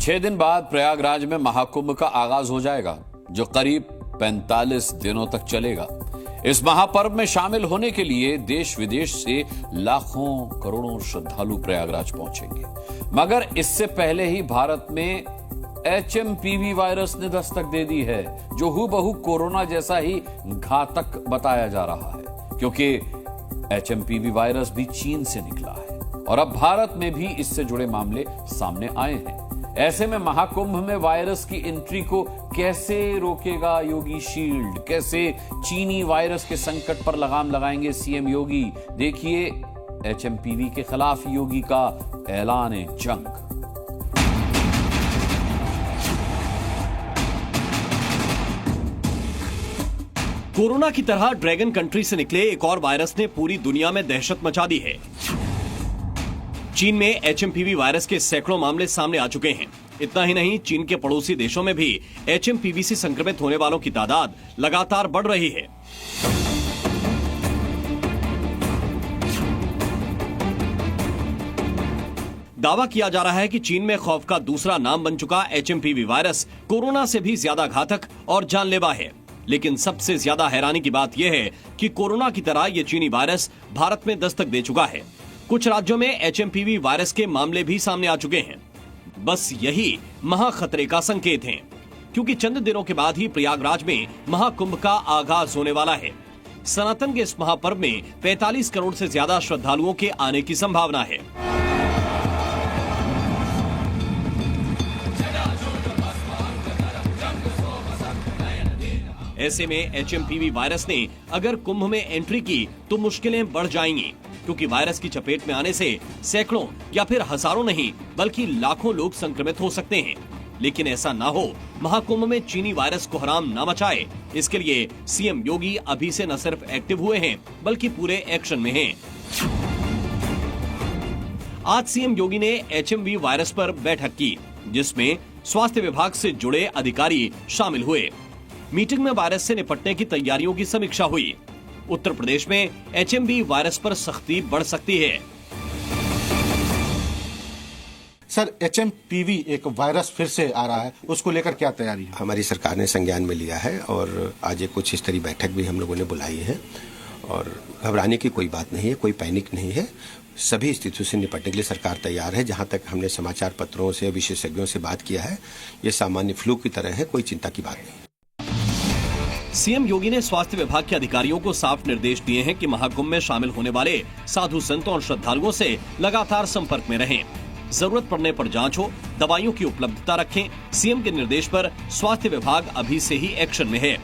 6 दिन बाद प्रयागराज में महाकुंभ का आगाज हो जाएगा, जो करीब 45 दिनों तक चलेगा। इस महापर्व में शामिल होने के लिए देश विदेश से लाखों करोड़ों श्रद्धालु प्रयागराज पहुंचेंगे। मगर इससे पहले ही भारत में HMPV वायरस ने दस्तक दे दी है, जो हूबहू कोरोना जैसा ही घातक बताया जा रहा है, क्योंकि HMPV वायरस भी चीन से निकला है और अब भारत में भी इससे जुड़े मामले सामने आए हैं। ऐसे में महाकुंभ में वायरस की एंट्री को कैसे रोकेगा योगी शील्ड? कैसे चीनी वायरस के संकट पर लगाम लगाएंगे सीएम योगी? देखिए HMPV के खिलाफ योगी का ऐलान जंग। कोरोना की तरह ड्रैगन कंट्री से निकले एक और वायरस ने पूरी दुनिया में दहशत मचा दी है। चीन में HMPV वायरस के सैकड़ों मामले सामने आ चुके हैं। इतना ही नहीं, चीन के पड़ोसी देशों में भी HMPV से संक्रमित होने वालों की तादाद लगातार बढ़ रही है। दावा किया जा रहा है कि चीन में खौफ का दूसरा नाम बन चुका HMPV वायरस कोरोना से भी ज्यादा घातक और जानलेवा है। लेकिन सबसे ज्यादा हैरानी की बात यह है कि कोरोना की तरह यह चीनी वायरस भारत में दस्तक दे चुका है। कुछ राज्यों में HMPV वायरस के मामले भी सामने आ चुके हैं। बस यही महाखतरे का संकेत है, क्योंकि चंद दिनों के बाद ही प्रयागराज में महाकुंभ का आगाज होने वाला है। सनातन के इस महापर्व में 45 करोड़ से ज्यादा श्रद्धालुओं के आने की संभावना है। ऐसे में HMPV वायरस ने अगर कुंभ में एंट्री की तो मुश्किलें बढ़ जाएंगी, क्योंकि वायरस की चपेट में आने से सैकड़ों या फिर हजारों नहीं बल्कि लाखों लोग संक्रमित हो सकते हैं। लेकिन ऐसा ना हो, महाकुंभ में चीनी वायरस को हराम ना मचाए, इसके लिए सीएम योगी अभी से न सिर्फ एक्टिव हुए हैं बल्कि पूरे एक्शन में हैं। आज सीएम योगी ने HMV वायरस पर बैठक की, जिसमें स्वास्थ्य विभाग से जुड़े अधिकारी शामिल हुए। मीटिंग में वायरस से निपटने की तैयारियों की समीक्षा हुई। उत्तर प्रदेश में HMV वायरस पर सख्ती बढ़ सकती है। सर, HMPV एक वायरस फिर से आ रहा है, उसको लेकर क्या तैयारी है? हमारी सरकार ने संज्ञान में लिया है और आज एक उच्च स्तरीय बैठक भी हम लोगों ने बुलाई है और घबराने की कोई बात नहीं है, कोई पैनिक नहीं है। सभी स्थितियों से निपटने के लिए सरकार तैयार है। जहां तक हमने समाचार पत्रों से, विशेषज्ञों से बात किया है, ये सामान्य फ्लू की तरह है, कोई चिंता की बात नहीं। सीएम योगी ने स्वास्थ्य विभाग के अधिकारियों को साफ निर्देश दिए हैं कि महाकुंभ में शामिल होने वाले साधु संतों और श्रद्धालुओं से लगातार संपर्क में रहें। जरूरत पड़ने पर जांच हो, दवाइयों की उपलब्धता रखें। सीएम के निर्देश पर स्वास्थ्य विभाग अभी से ही एक्शन में है।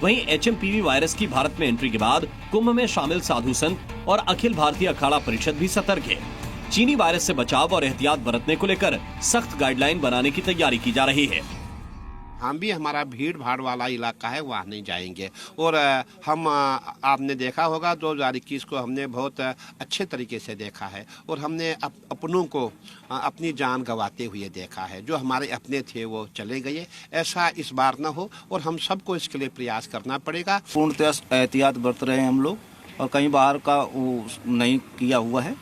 वहीं HMPV वायरस की भारत में एंट्री के बाद कुंभ में शामिल साधु संत और अखिल भारतीय अखाड़ा परिषद भी सतर्क है। चीनी वायरस से बचाव और एहतियात बरतने को लेकर सख्त गाइडलाइन बनाने की तैयारी की जा रही है। हम भी, हमारा भीड़ भाड़ वाला इलाका है, वहाँ नहीं जाएंगे। और हम, आपने देखा होगा 2021 को हमने बहुत अच्छे तरीके से देखा है और हमने अपनों को अपनी जान गंवाते हुए देखा है। जो हमारे अपने थे वो चले गए। ऐसा इस बार ना हो और हम सबको इसके लिए प्रयास करना पड़ेगा। पूर्णतः एहतियात बरत रहे हैं हम लोग और कहीं बाहर का वो नहीं किया हुआ है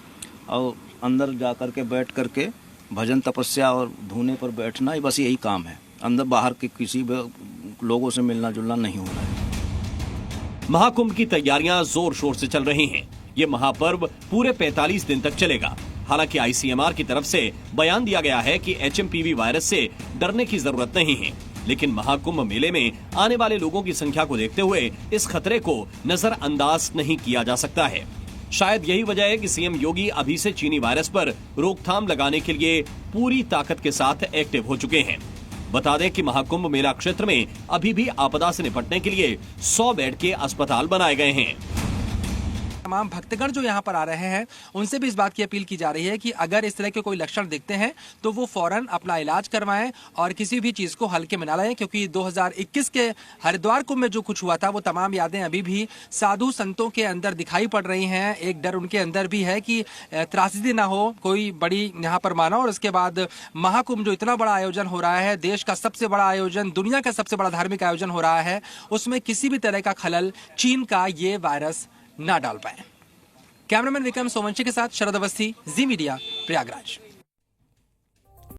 और अंदर जा कर के बैठ करके भजन तपस्या और धुने पर बैठना, बस यही काम है। अंदर बाहर के किसी भी लोगों से मिलना जुलना नहीं हो रहा है। महाकुंभ की तैयारियां जोर शोर से चल रही हैं। ये महापर्व पूरे 45 दिन तक चलेगा। हालांकि ICMR की तरफ से बयान दिया गया है कि HMPV वायरस से डरने की जरूरत नहीं है, लेकिन महाकुंभ मेले में आने वाले लोगों की संख्या को देखते हुए इस खतरे को नजरअंदाज नहीं किया जा सकता है। शायद यही वजह है कि सीएम योगी अभी से चीनी वायरस पर रोकथाम लगाने के लिए पूरी ताकत के साथ एक्टिव हो चुके हैं। बता दें कि महाकुंभ मेला क्षेत्र में अभी भी आपदा से निपटने के लिए 100 बेड के अस्पताल बनाए गए हैं। तमाम भक्तगण जो यहाँ पर आ रहे हैं उनसे भी इस बात की अपील की जा रही है कि अगर इस तरह के कोई लक्षण दिखते हैं तो वो फौरन अपना इलाज करवाएं और किसी भी चीज को हल्के में ना लें, क्योंकि 2021 के हरिद्वार कुंभ में जो कुछ हुआ था वो तमाम यादें अभी भी साधु संतों के अंदर दिखाई पड़ रही हैं। एक डर उनके अंदर भी है कि त्रासदी ना हो, कोई बड़ी यहाँ पर माना। और उसके बाद महाकुंभ जो इतना बड़ा आयोजन हो रहा है, देश का सबसे बड़ा आयोजन, दुनिया का सबसे बड़ा धार्मिक आयोजन हो रहा है, उसमें किसी भी तरह का खलल चीन का ये वायरस ना डाल पाए। कैमरामैन विक्रम सोमवंशी के साथ शरद अवस्थी, जी मीडिया, प्रयागराज।